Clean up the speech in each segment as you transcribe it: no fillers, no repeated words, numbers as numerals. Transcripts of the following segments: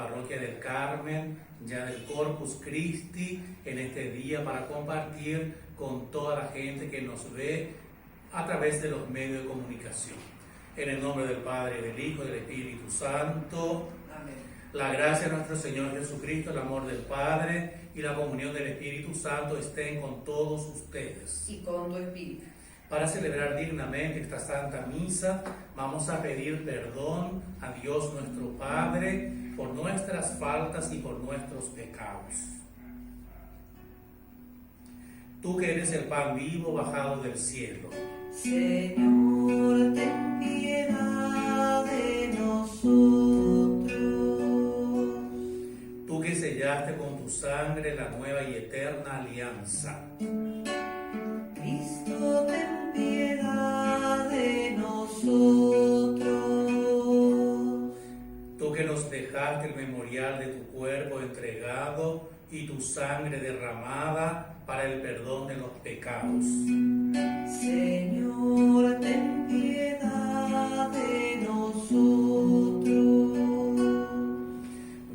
Parroquia del Carmen, ya del Corpus Christi, en este día para compartir con toda la gente que nos ve a través de los medios de comunicación. En el nombre del Padre, del Hijo y del Espíritu Santo. Amén. La gracia de nuestro Señor Jesucristo, el amor del Padre y la comunión del Espíritu Santo estén con todos ustedes. Y con tu espíritu. Para celebrar dignamente esta Santa Misa, vamos a pedir perdón a Dios nuestro Padre por nuestras faltas y por nuestros pecados. Tú que eres el pan vivo bajado del cielo, Señor, ten piedad de nosotros. tú que sellaste con tu sangre la nueva y eterna alianza, Cristo, ten piedad de nosotros. tú que nos dejaste el memorial de tu cuerpo entregado y tu sangre derramada para el perdón de los pecados. Señor, ten piedad de nosotros.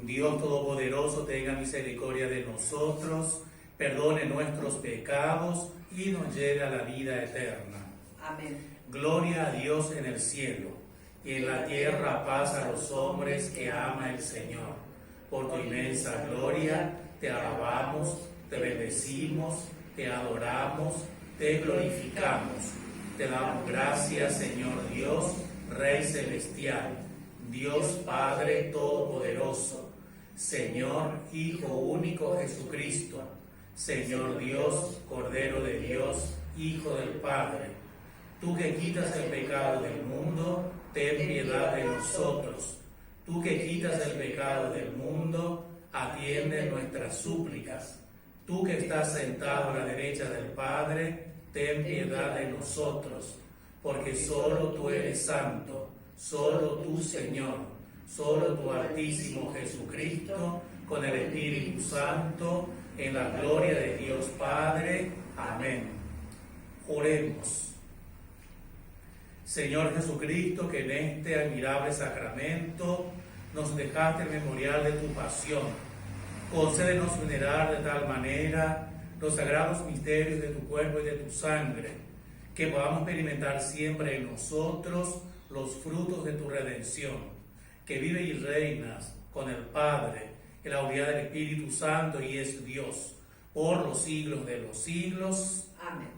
Dios Todopoderoso, tenga misericordia de nosotros, perdone nuestros pecados y nos lleve a la vida eterna. Amén. Gloria a Dios en el cielo, y en la tierra paz a los hombres que ama el Señor. Por tu inmensa gloria te alabamos, te bendecimos, te adoramos, te glorificamos. Te damos gracias, Señor Dios, Rey celestial, Dios Padre Todopoderoso, Señor Hijo único Jesucristo, Señor Dios, Cordero de Dios, Hijo del Padre. Tú que quitas el pecado del mundo, ten piedad de nosotros. Tú que quitas el pecado del mundo, atiende nuestras súplicas. Tú que estás sentado a la derecha del Padre, ten piedad de nosotros, porque solo tú eres santo, solo tú, Señor, solo tu Altísimo Jesucristo, con el Espíritu Santo, en la gloria de Dios Padre. Amén. Oremos. Señor Jesucristo, que en este admirable sacramento nos dejaste el memorial de tu pasión, concédenos venerar de tal manera los sagrados misterios de tu cuerpo y de tu sangre, que podamos experimentar siempre en nosotros los frutos de tu redención, que vive y reinas con el Padre, en la unidad del Espíritu Santo y es Dios, por los siglos de los siglos. Amén.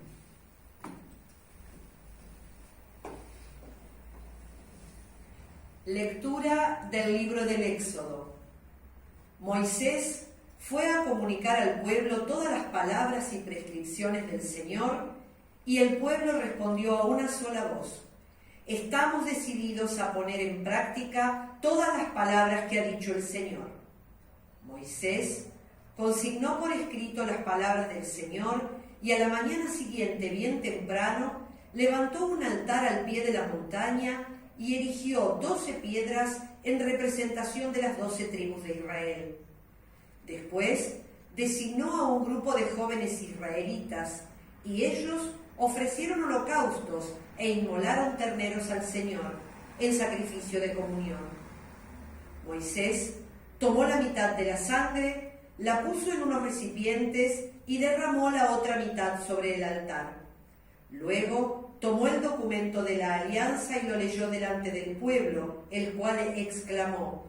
Lectura del libro del Éxodo. Moisés fue a comunicar al pueblo todas las palabras y prescripciones del Señor, y el pueblo respondió a una sola voz: estamos decididos a poner en práctica todas las palabras que ha dicho el Señor. Moisés consignó por escrito las palabras del Señor, y a la mañana siguiente, bien temprano, levantó un altar al pie de la montaña y erigió 12 piedras en representación de las 12 tribus de Israel. Después designó a un grupo de jóvenes israelitas, y ellos ofrecieron holocaustos e inmolaron terneros al Señor en sacrificio de comunión. Moisés tomó la mitad de la sangre, la puso en unos recipientes y derramó la otra mitad sobre el altar. Luego tomó el documento de la alianza y lo leyó delante del pueblo, el cual exclamó: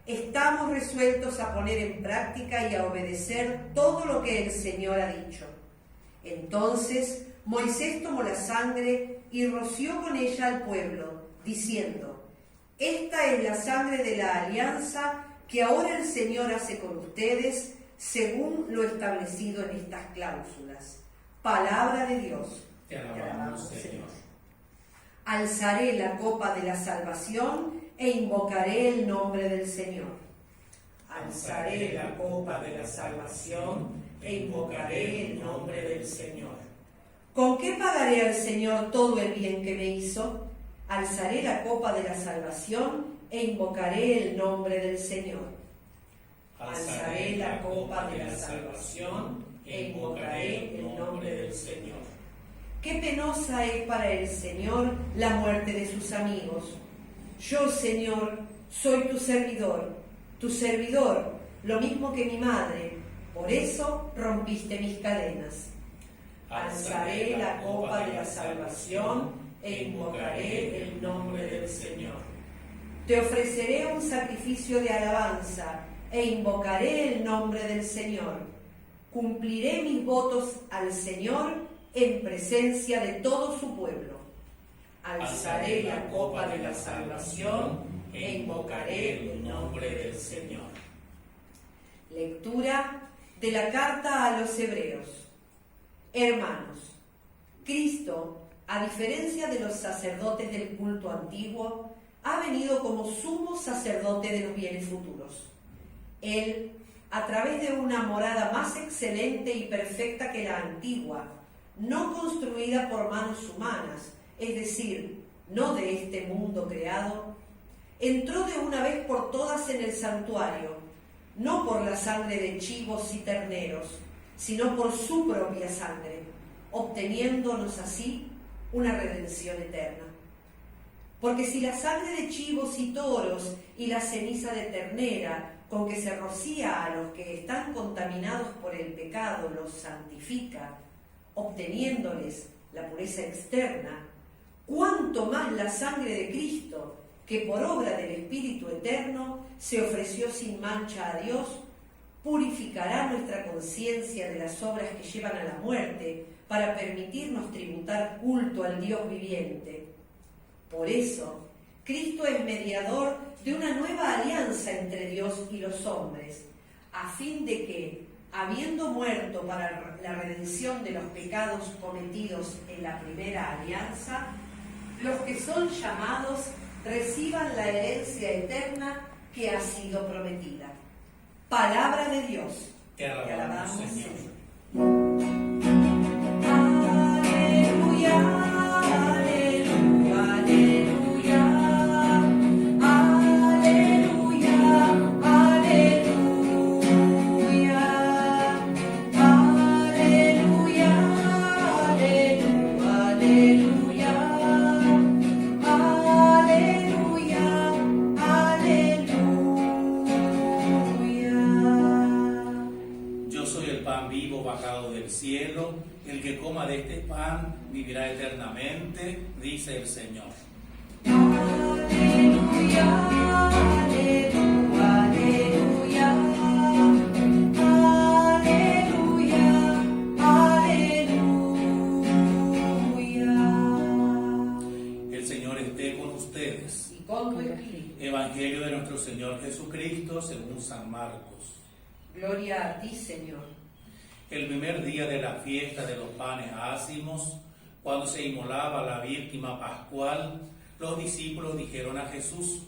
estamos resueltos a poner en práctica y a obedecer todo lo que el Señor ha dicho. Entonces Moisés tomó la sangre y roció con ella al pueblo, diciendo: esta es la sangre de la alianza que ahora el Señor hace con ustedes, según lo establecido en estas cláusulas. Palabra de Dios. Te alabamos, Señor. Alzaré la copa de la salvación e invocaré el nombre del Señor. Alzaré la copa de la salvación e invocaré el nombre del Señor. ¿Con qué pagaré al Señor todo el bien que me hizo? Alzaré la copa de la salvación e invocaré el nombre del Señor. Alzaré la copa de la salvación e invocaré el nombre del Señor. Qué penosa es para el Señor la muerte de sus amigos. Yo, Señor, soy tu servidor. tu servidor, lo mismo que mi madre, por eso rompiste mis cadenas. Alzaré la copa de la salvación e invocaré el nombre del Señor. Te ofreceré un sacrificio de alabanza e invocaré el nombre del Señor. Cumpliré mis votos al Señor en presencia de todo su pueblo. Alzaré la copa de la salvación e invocaré el nombre del Señor. Lectura de la carta a los Hebreos. Hermanos, Cristo, a diferencia de los sacerdotes del culto antiguo, ha venido como sumo sacerdote de los bienes futuros. Él, a través de una morada más excelente y perfecta que la antigua, no construida por manos humanas, es decir, no de este mundo creado, entró de una vez por todas en el santuario, no por la sangre de chivos y terneros, sino por su propia sangre, obteniéndonos así una redención eterna. Porque si la sangre de chivos y toros y la ceniza de ternera con que se rocía a los que están contaminados por el pecado los santifica, obteniéndoles la pureza externa, cuánto más la sangre de Cristo, que por obra del Espíritu Eterno se ofreció sin mancha a Dios, purificará nuestra conciencia de las obras que llevan a la muerte para permitirnos tributar culto al Dios viviente. Por eso, Cristo es mediador de una nueva alianza entre Dios y los hombres, a fin de que, habiendo muerto para la redención de los pecados cometidos en la primera alianza, los que son llamados reciban la herencia eterna que ha sido prometida. Palabra de Dios. Te alabamos, Señor. Aleluya, aleluya, aleluya, aleluya, aleluya, aleluya, aleluya, aleluya, aleluya. Yo soy el pan vivo bajado del cielo, el que coma de este pan vivirá eternamente, dice el Señor. Aleluya, aleluya, aleluya, aleluya. El Señor esté con ustedes. Y con tu espíritu. Evangelio de nuestro Señor Jesucristo según San Marcos. Gloria a ti, Señor. El primer día de la fiesta de los panes ácimos, cuando se inmolaba la víctima pascual, los discípulos dijeron a Jesús: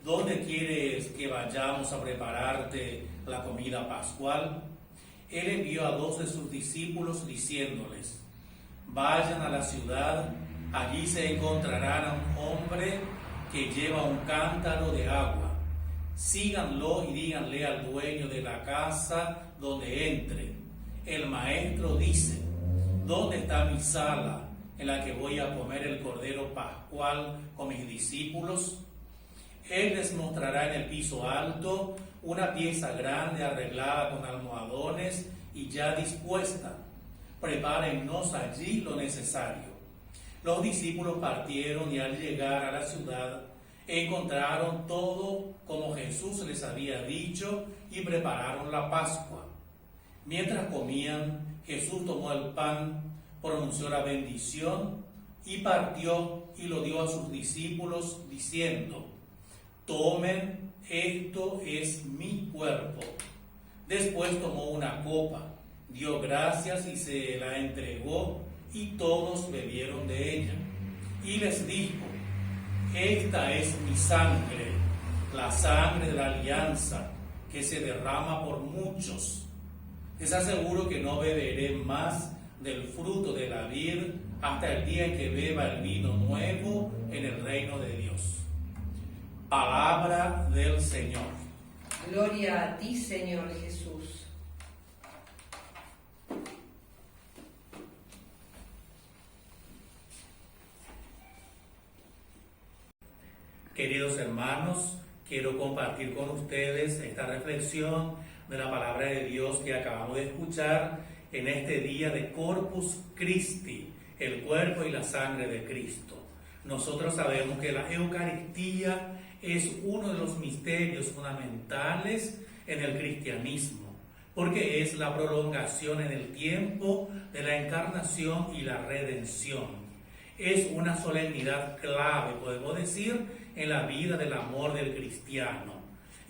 ¿dónde quieres que vayamos a prepararte la comida pascual? Él envió a 2 de sus discípulos diciéndoles: vayan a la ciudad, allí se encontrarán a un hombre que lleva un cántaro de agua. Síganlo y díganle al dueño de la casa donde entre: el maestro dice, ¿dónde está mi sala en la que voy a comer el cordero pascual con mis discípulos? Él les mostrará en el piso alto una pieza grande arreglada con almohadones y ya dispuesta. Prepárennos allí lo necesario. Los discípulos partieron y al llegar a la ciudad encontraron todo como Jesús les había dicho y prepararon la Pascua. Mientras comían, Jesús tomó el pan, pronunció la bendición y partió y lo dio a sus discípulos diciendo: tomen, esto es mi cuerpo. Después tomó una copa, dio gracias y se la entregó y todos bebieron de ella. Y les dijo: esta es mi sangre, la sangre de la alianza, que se derrama por muchos. Les aseguro que no beberé más del fruto de la vid hasta el día en que beba el vino nuevo en el reino de Dios. Palabra del Señor. Gloria a ti, Señor Jesús. Queridos hermanos, quiero compartir con ustedes esta reflexión de la palabra de Dios que acabamos de escuchar en este día de Corpus Christi, el cuerpo y la sangre de Cristo. Nosotros sabemos que la Eucaristía es uno de los misterios fundamentales en el cristianismo, porque es la prolongación en el tiempo de la encarnación y la redención. Es una solemnidad clave, podemos decir, en la vida del amor del cristiano.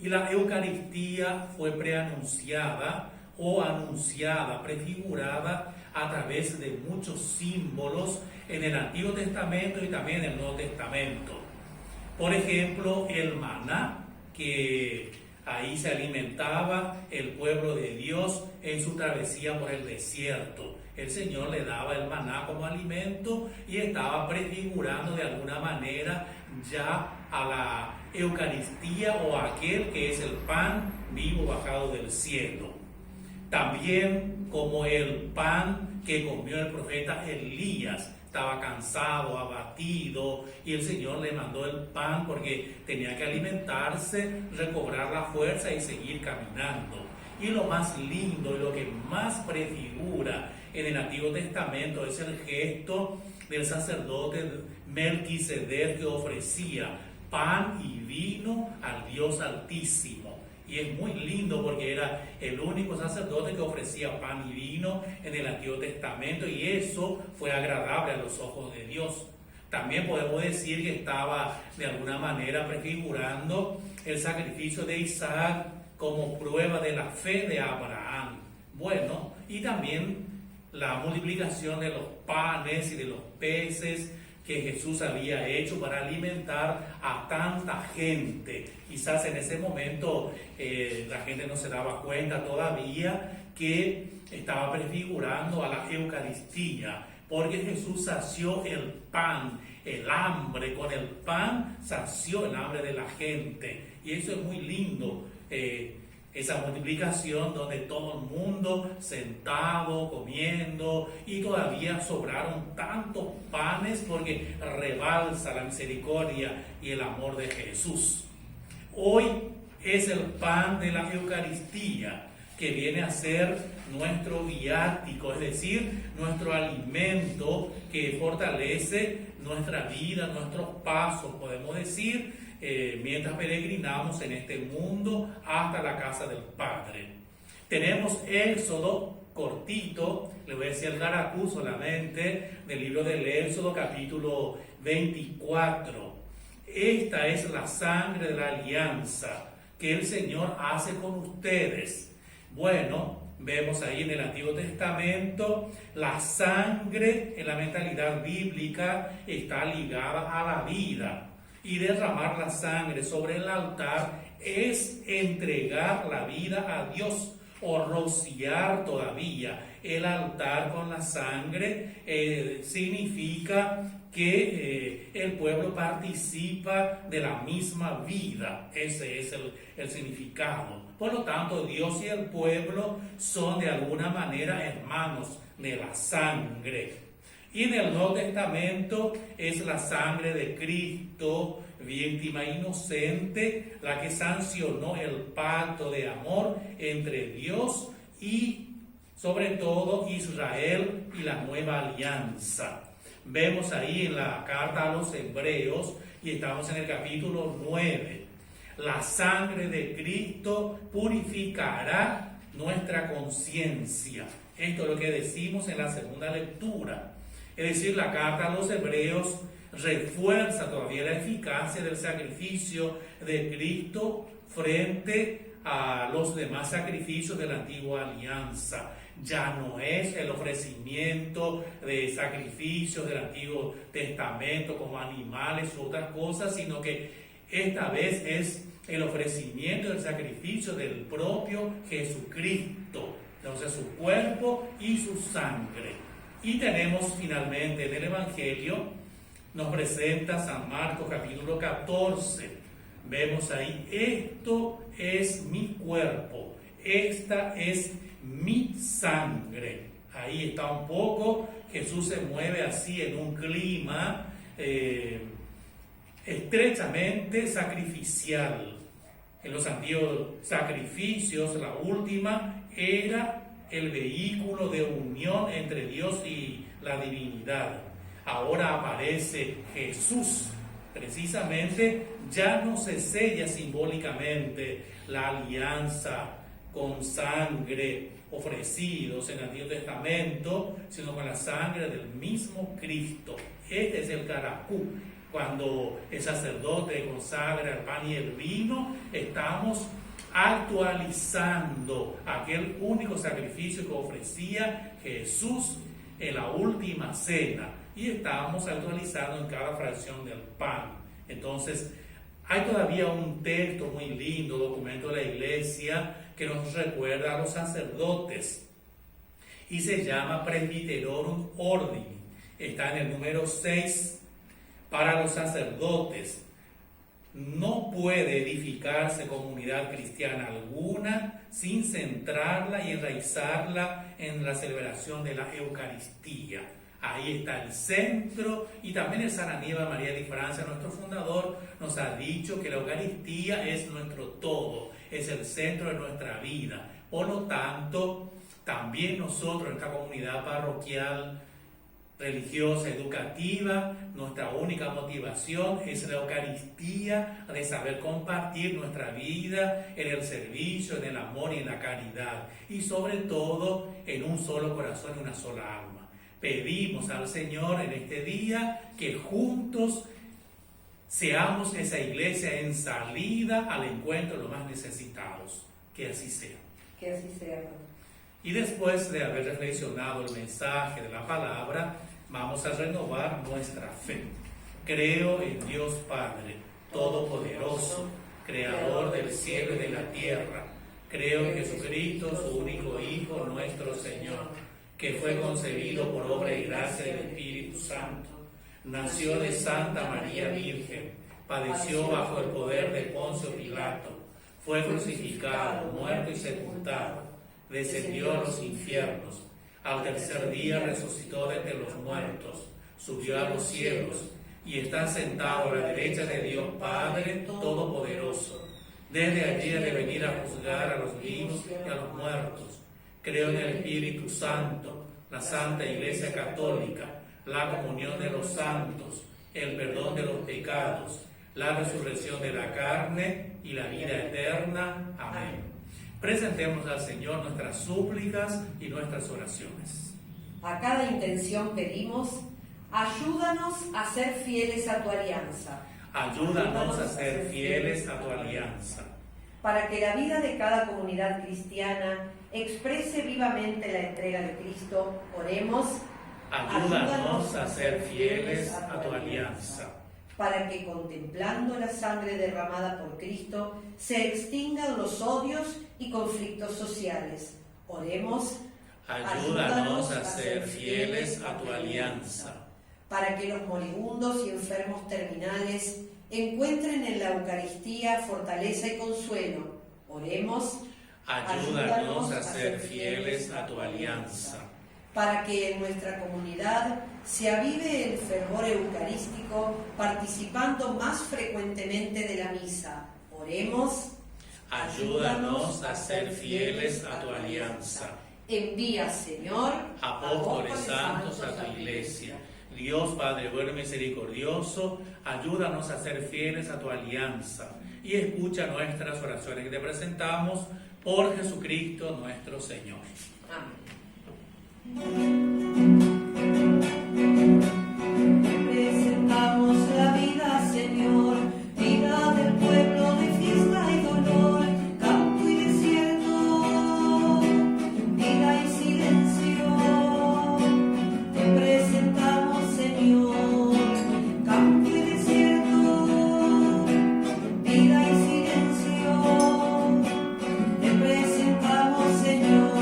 Y la Eucaristía fue preanunciada o anunciada, prefigurada a través de muchos símbolos en el Antiguo Testamento y también en el Nuevo Testamento. Por ejemplo, el maná, que ahí se alimentaba el pueblo de Dios en su travesía por el desierto. El Señor le daba el maná como alimento y estaba prefigurando de alguna manera ya a la Eucaristía o a aquel que es el pan vivo bajado del cielo. También como el pan que comió el profeta Elías, estaba cansado, abatido, y el Señor le mandó el pan porque tenía que alimentarse, recobrar la fuerza y seguir caminando. Y lo más lindo y lo que más prefigura en el Antiguo Testamento es el gesto del sacerdote Melquisedec, que ofrecía pan y vino al Dios Altísimo. Y es muy lindo porque era el único sacerdote que ofrecía pan y vino en el Antiguo Testamento, y eso fue agradable a los ojos de Dios. También podemos decir que estaba de alguna manera prefigurando el sacrificio de Isaac como prueba de la fe de Abraham. Bueno, y también la multiplicación de los panes y de los peces que Jesús había hecho para alimentar a tanta gente. Quizás en ese momento la gente no se daba cuenta todavía que estaba prefigurando a la Eucaristía, porque Jesús sació el pan, el hambre, con el pan sació el hambre de la gente. Y eso es muy lindo, esa multiplicación donde todo el mundo sentado, comiendo, y todavía sobraron tantos panes porque rebalsa la misericordia y el amor de Jesús. Hoy es el pan de la Eucaristía, que viene a ser nuestro viático, es decir, nuestro alimento que fortalece nuestra vida, nuestros pasos, podemos decir, mientras peregrinamos en este mundo hasta la casa del Padre. Tenemos Éxodo cortito, le voy a decir el garacú solamente, del libro del Éxodo, capítulo 24. Esta es la sangre de la alianza que el Señor hace con ustedes. Bueno, vemos ahí en el Antiguo Testamento, la sangre en la mentalidad bíblica está ligada a la vida. Y derramar la sangre sobre el altar es entregar la vida a Dios, o rociar todavía el altar con la sangre. Significa que el pueblo participa de la misma vida. Ese es el significado. Por lo tanto, Dios y el pueblo son de alguna manera hermanos de la sangre. Y en el Nuevo Testamento es la sangre de Cristo, víctima inocente, la que sancionó el pacto de amor entre Dios y, sobre todo, Israel y la nueva alianza. Vemos ahí en la carta a los Hebreos, y estamos en el capítulo 9, la sangre de Cristo purificará nuestra conciencia. Esto es lo que decimos en la segunda lectura. Es decir, la carta a los Hebreos refuerza todavía la eficacia del sacrificio de Cristo frente a los demás sacrificios de la antigua alianza. Ya no es el ofrecimiento de sacrificios del Antiguo Testamento como animales u otras cosas, sino que esta vez es el ofrecimiento del sacrificio del propio Jesucristo, entonces su cuerpo y su sangre. Y tenemos finalmente en el Evangelio, nos presenta San Marcos capítulo 14. Vemos ahí, esto es mi cuerpo, esta es mi sangre. Ahí está un poco, Jesús se mueve así en un clima estrechamente sacrificial. En los antiguos sacrificios, la última era el vehículo de unión entre Dios y la divinidad. Ahora aparece Jesús. Precisamente ya no se sella simbólicamente la alianza con sangre ofrecidos en el Antiguo Testamento, sino con la sangre del mismo Cristo. Este es el caracú. Cuando el sacerdote consagra el pan y el vino, estamos actualizando aquel único sacrificio que ofrecía Jesús en la última cena, y estamos actualizando en cada fracción del pan. Entonces, hay todavía un texto muy lindo, documento de la Iglesia, que nos recuerda a los sacerdotes, y se llama Presbyterorum Ordini. Está en el número 6. Para los sacerdotes, no puede edificarse comunidad cristiana alguna sin centrarla y enraizarla en la celebración de la Eucaristía. Ahí está el centro, y también el San Aníbal María de Francia, nuestro fundador, nos ha dicho que la Eucaristía es nuestro todo, es el centro de nuestra vida. Por lo tanto, también nosotros, nuestra comunidad parroquial, religiosa, educativa, nuestra única motivación es la Eucaristía, de saber compartir nuestra vida en el servicio, en el amor y en la caridad, y sobre todo en un solo corazón y una sola alma. Pedimos al Señor en este día que juntos seamos esa iglesia en salida al encuentro de los más necesitados. Que así sea. Que así sea. Y después de haber reflexionado el mensaje de la palabra, vamos a renovar nuestra fe. Creo en Dios Padre Todopoderoso, Creador del cielo y de la tierra. Creo en Jesucristo, su único Hijo, nuestro Señor, que fue concebido por obra y gracia del Espíritu Santo. Nació de Santa María Virgen, padeció bajo el poder de Poncio Pilato, fue crucificado, muerto y sepultado, descendió a los infiernos, al tercer día resucitó de entre los muertos, subió a los cielos y está sentado a la derecha de Dios Padre Todopoderoso. Desde allí ha de venir a juzgar a los vivos y a los muertos. Creo en el Espíritu Santo, la Santa Iglesia Católica, la comunión de los santos, el perdón de los pecados, la resurrección de la carne y la vida eterna. Amén. Presentemos al Señor nuestras súplicas y nuestras oraciones. A cada intención pedimos: ayúdanos a ser fieles a tu alianza. Ayúdanos a ser fieles a tu alianza. Para que la vida de cada comunidad cristiana exprese vivamente la entrega de Cristo, oremos: Ayúdanos a ser fieles a tu alianza. Para que, contemplando la sangre derramada por Cristo, se extingan los odios y conflictos sociales. Oremos: Ayúdanos a ser fieles a tu alianza. Para que los moribundos y enfermos terminales encuentren en la Eucaristía fortaleza y consuelo. Oremos: Ayúdanos a ser fieles a tu alianza. Para que en nuestra comunidad se avive el fervor eucarístico participando más frecuentemente de la misa. Oremos: Ayúdanos a ser fieles a tu alianza. Envía, Señor, Apóstoles santos a tu iglesia. Dios Padre bueno y misericordioso, ayúdanos a ser fieles a tu alianza y escucha nuestras oraciones que te presentamos por Jesucristo nuestro Señor. Amén. Presentamos la vida, Señor, vida del pueblo de fiesta y dolor, campo y desierto, vida y silencio. Te presentamos, Señor, campo y desierto, vida y silencio. Te presentamos, Señor.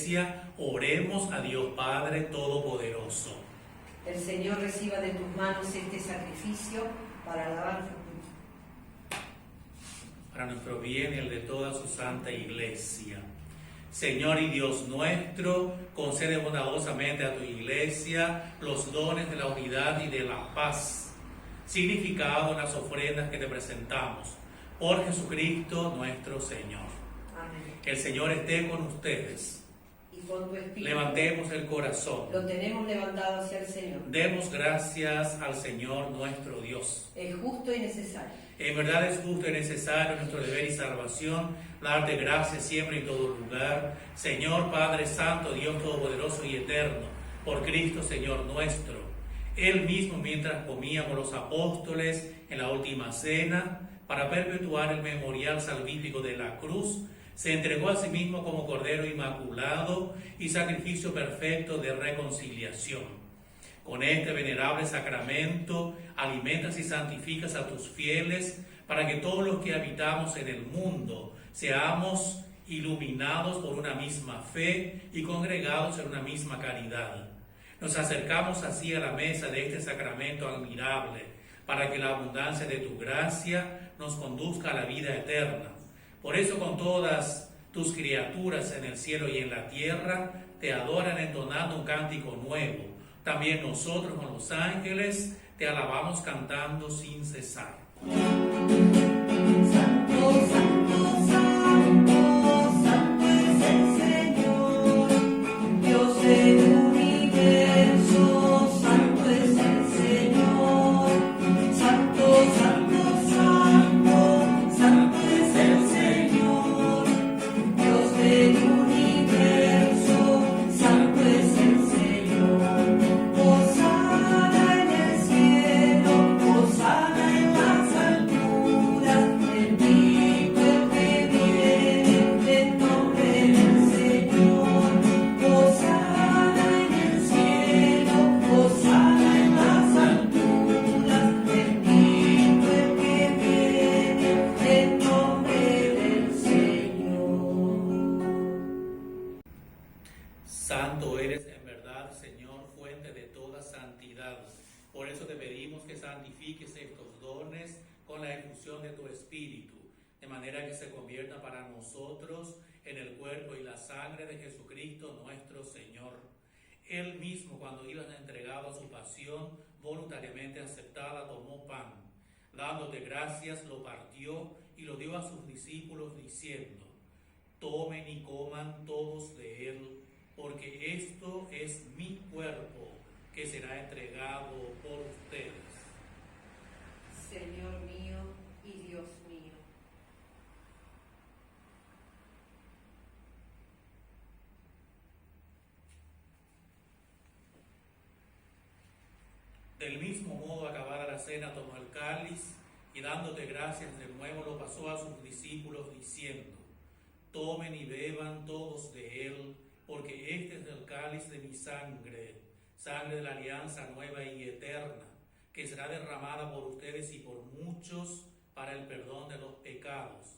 iglesia, oremos a Dios Padre Todopoderoso. El Señor reciba de tus manos este sacrificio para alabar Para nuestro bien y el de toda su santa iglesia. Señor y Dios nuestro, concede bondadosamente a tu iglesia los dones de la unidad y de la paz, significado en las ofrendas que te presentamos. Por Jesucristo nuestro Señor. Amén. El Señor esté con ustedes. Y con tu espíritu. Levantemos el corazón. Lo tenemos levantado hacia el Señor. Demos gracias al Señor nuestro Dios. Es justo y necesario. En verdad es justo y necesario nuestro deber y salvación darte gracias siempre y en todo lugar, Señor Padre Santo, Dios Todopoderoso y Eterno, por Cristo Señor nuestro. Él mismo, mientras comía con los apóstoles en la última cena, para perpetuar el memorial salvífico de la cruz, se entregó a sí mismo como Cordero Inmaculado y sacrificio perfecto de reconciliación. Con este venerable sacramento alimentas y santificas a tus fieles para que todos los que habitamos en el mundo seamos iluminados por una misma fe y congregados en una misma caridad. Nos acercamos así a la mesa de este sacramento admirable para que la abundancia de tu gracia nos conduzca a la vida eterna. Por eso con todas tus criaturas en el cielo y en la tierra te adoran entonando un cántico nuevo. También nosotros con los ángeles te alabamos cantando sin cesar. Santo, santo, santo, santo es el Señor, Dios del universo, santo es el Señor. Santo, santo, santo, santo es el Señor, Dios del universo, santo es el Señor. Hosana en el cielo, hosana en las alturas, bendito el que viene en nombre del Señor. Hosana en el cielo, hosana en las alturas, bendito el que viene en nombre del Señor. Santo eres en verdad, Señor, fuente de toda santidad. Por eso te pedimos que santifiques estos dones con la efusión de tu Espíritu, de manera que se convierta para nosotros en el cuerpo y la sangre de Jesucristo nuestro Señor. Él mismo, cuando iba entregado a su pasión voluntariamente aceptada, tomó pan. Dándote gracias, lo partió y lo dio a sus discípulos diciendo: tomen y coman todos de él, porque esto es mi cuerpo que será entregado por ustedes. Señor mío y Dios mío. Del mismo modo, acabada la cena, tomó el cáliz y dándote gracias de nuevo lo pasó a sus discípulos diciendo: tomen y beban todos de él, porque este es el cáliz de mi sangre, sangre de la alianza nueva y eterna, que será derramada por ustedes y por muchos para el perdón de los pecados.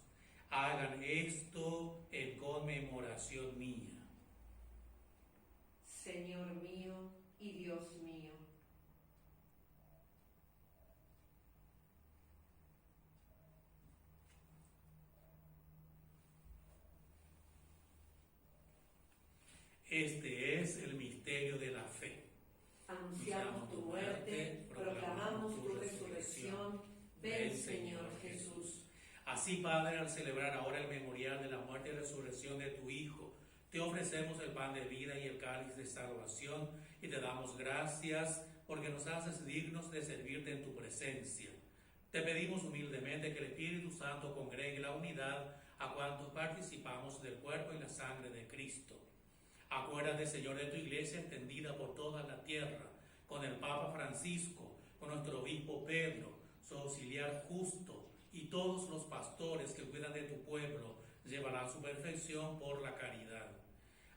Hagan esto en conmemoración mía. Señor mío y Dios mío. Este es el misterio de la fe. Anunciamos tu muerte, proclamamos tu resurrección. Ven, Señor Jesús. Así, Padre, al celebrar ahora el memorial de la muerte y resurrección de tu Hijo, te ofrecemos el pan de vida y el cáliz de salvación y te damos gracias porque nos haces dignos de servirte en tu presencia. Te pedimos humildemente que el Espíritu Santo congregue la unidad a cuantos participamos del cuerpo y la sangre de Cristo. Acuérdate, Señor, de tu iglesia extendida por toda la tierra, con el Papa Francisco, con nuestro obispo Pedro, su auxiliar justo, y todos los pastores que cuidan de tu pueblo, llevará a su perfección por la caridad.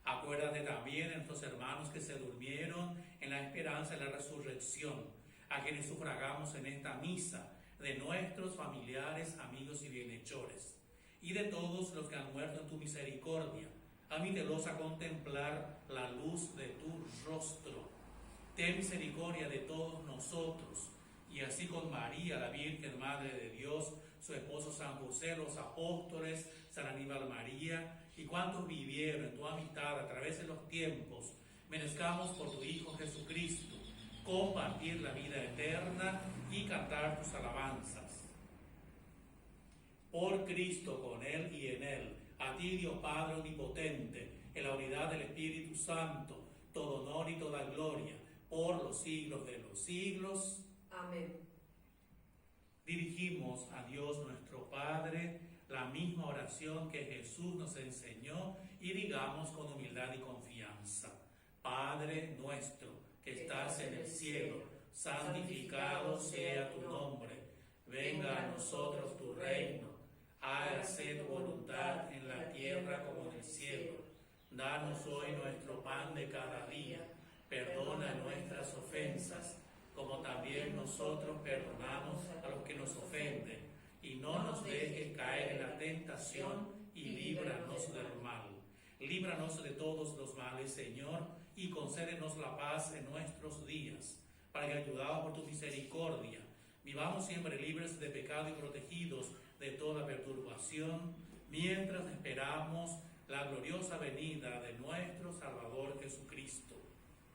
Acuérdate también de nuestros hermanos que se durmieron en la esperanza de la resurrección, a quienes sufragamos en esta misa, de nuestros familiares, amigos y bienhechores, y de todos los que han muerto en tu misericordia, admítelos a contemplar la luz de tu rostro. Ten misericordia de todos nosotros, y así con María, la Virgen Madre de Dios, su esposo San José, los apóstoles, San Aníbal María, y cuantos vivieron en tu amistad a través de los tiempos, merezcamos por tu Hijo Jesucristo compartir la vida eterna y cantar tus alabanzas. Por Cristo, con Él y en Él, a ti, Dios Padre Omnipotente, en la unidad del Espíritu Santo, todo honor y toda gloria, por los siglos de los siglos. Amén. Dirigimos a Dios nuestro Padre la misma oración que Jesús nos enseñó y digamos con humildad y confianza: Padre nuestro que estás en el cielo, santificado sea tu nombre. Venga a nosotros tu reino. Hágase tu voluntad en la tierra como en el cielo. Danos hoy nuestro pan de cada día. Perdona nuestras ofensas, como también nosotros perdonamos a los que nos ofenden. Y no nos dejes caer en la tentación, y líbranos del mal. Líbranos de todos los males, Señor, y concédenos la paz en nuestros días, para que, ayudados por tu misericordia, vivamos siempre libres de pecado y protegidos de toda perturbación, mientras esperamos la gloriosa venida de nuestro Salvador Jesucristo.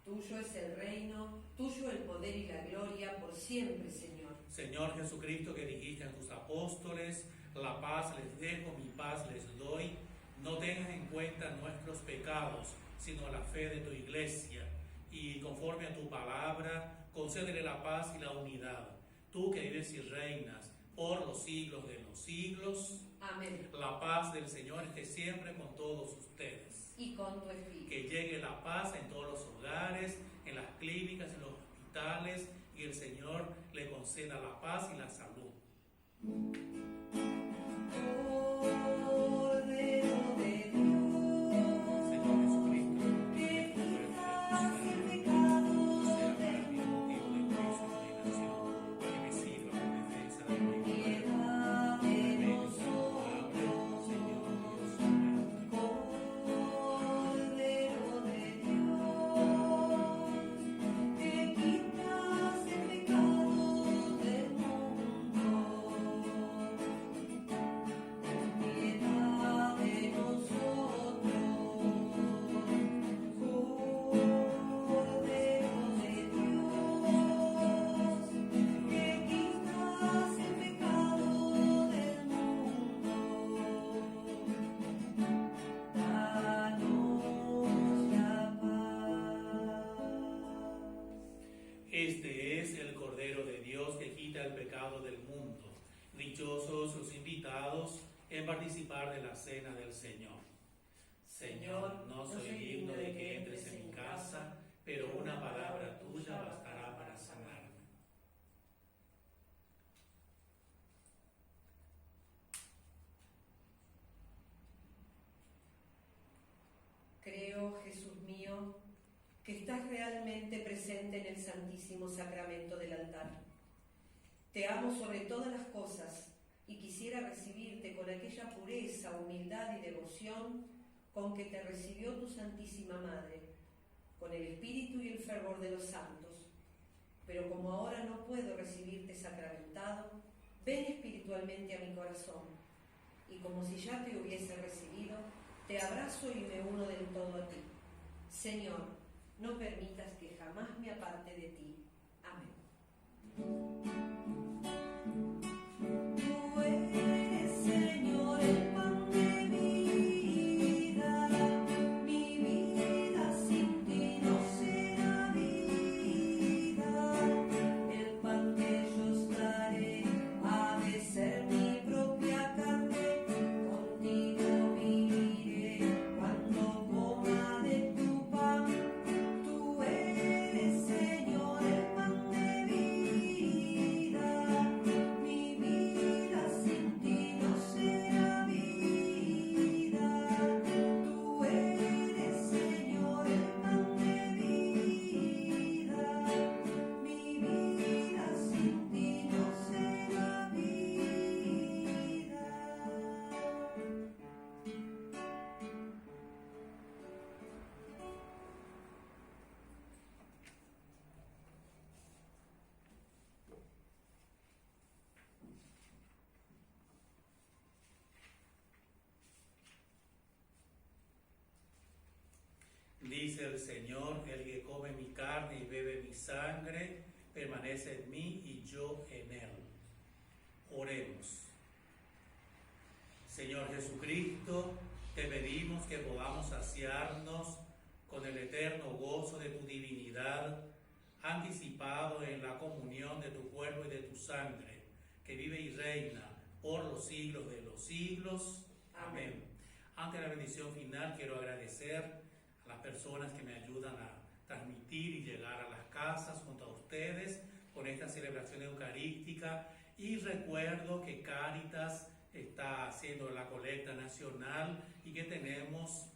Tuyo es el reino, tuyo el poder y la gloria por siempre, Señor. Señor Jesucristo, que dijiste a tus apóstoles: la paz les dejo, mi paz les doy. No tengas en cuenta nuestros pecados, sino la fe de tu iglesia. Y conforme a tu palabra, concédele la paz y la unidad. Tú que vives y reinas por los siglos de los siglos. Amén. La paz del Señor esté siempre con todos ustedes. Y con tu espíritu. Que llegue la paz en todos los hogares, en las clínicas, en los hospitales, y el Señor le conceda la paz y la salud. Cordero de Dios, Señor Jesucristo, que quitas el pecado del mundo, que me sirva como defensa de mi vida. piedad de nosotros. Cordero de Dios, que quitas el pecado del mundo, piedad de nosotros. Cordero de Dios, que quitas el pecado del mundo, danos la paz. Este es el Cordero de Dios que quita el pecado del mundo. Dichosos los invitados en participar de la cena del Señor. Señor, no soy digno de que entres en mi casa, pero una palabra tuya bastará para sanarme. Creo, Jesús mío, que estás realmente presente en el Santísimo Sacramento del altar. Te amo sobre todas las cosas y quisiera recibirte con aquella pureza, humildad y devoción con que te recibió tu Santísima Madre, con el espíritu y el fervor de los santos. Pero como ahora no puedo recibirte sacramentado, ven espiritualmente a mi corazón, y como si ya te hubiese recibido, te abrazo y me uno del todo a ti. Señor, no permitas que jamás me aparte de ti. Amén. Tú eres, Señor, el pan de vida. Mi vida sin ti no será vida. El pan que yo daré ha de ser mi propia carne. Contigo viviré cuando coma de tu pan. Tú eres, Señor, el pan de vida. Dice el Señor, el que come mi carne y bebe mi sangre, permanece en mí y yo en él. Oremos. Señor Jesucristo, te pedimos que podamos saciarnos con el eterno gozo de tu divinidad, anticipado en la comunión de tu cuerpo y de tu sangre, que vive y reina por los siglos de los siglos. Amén. Ante la bendición final, quiero agradecer a las personas que me ayudan a transmitir y llegar a las casas junto a ustedes con esta celebración eucarística, y recuerdo que Cáritas está haciendo la colecta nacional y que tenemos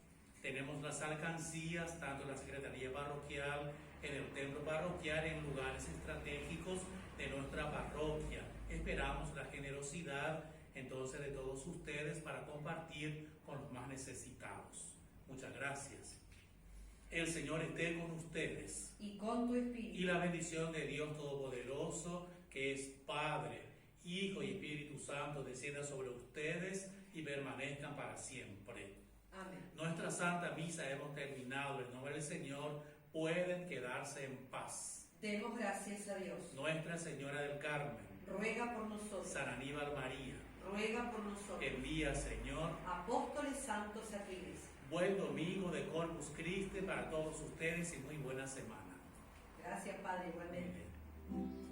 las alcancías, tanto en la Secretaría Parroquial, en el templo parroquial, en lugares estratégicos de nuestra parroquia. Esperamos la generosidad entonces de todos ustedes para compartir con los más necesitados. Muchas gracias. El Señor esté con ustedes. Y con tu espíritu. Y la bendición de Dios Todopoderoso, que es Padre, Hijo y Espíritu Santo, descienda sobre ustedes y permanezcan para siempre. Amén. Nuestra Santa Misa hemos terminado. En nombre del Señor pueden quedarse en paz. Demos gracias a Dios. Nuestra Señora del Carmen, Ruega por nosotros. San Aníbal María, Ruega por nosotros. envía, Señor. Apóstoles santos a tu iglesia. Buen domingo de Corpus Christi para todos ustedes y muy buena semana. Gracias, Padre, igualmente. Amén.